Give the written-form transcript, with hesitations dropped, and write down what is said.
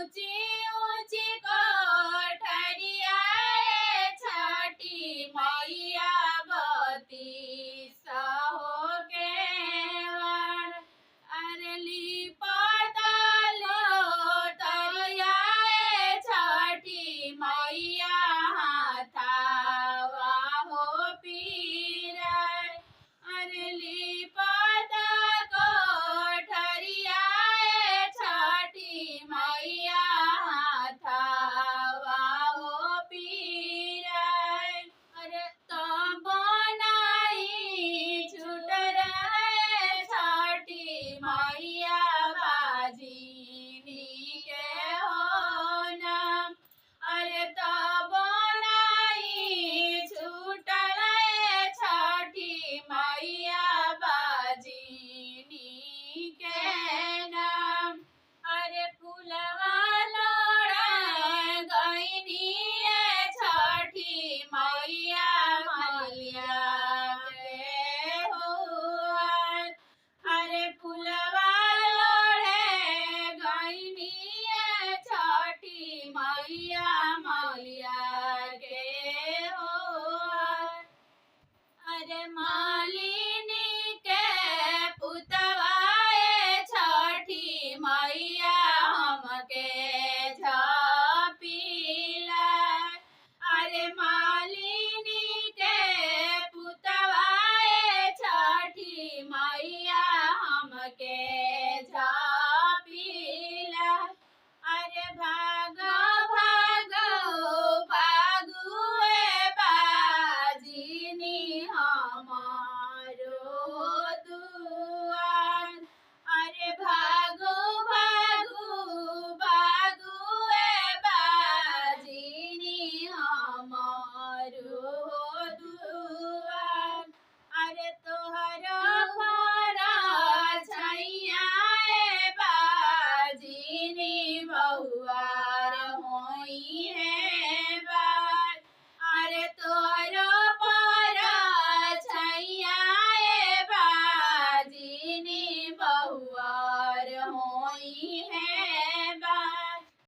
ऊंची ऊंची कोठरिया छठी मैया बत्तीस हो केवड़ अरली पताल तरिया छठी मैया हाथावा हो पीरा अरली पता कोठरिया छठी मैया हाथावा हो पीरा अरे तो बनाई छूट रहे छठी मैया बाजीनी के हो नाम अरे तो बनाई छूट रहे छठी मैया बाजीनी के नाम अरे फुलवा लोड़ा गईनी छठी मैया मलिया के हुआ अरे फुलवा लोड़े गईनी छठी मैया मलिया के हुआ अरे माँ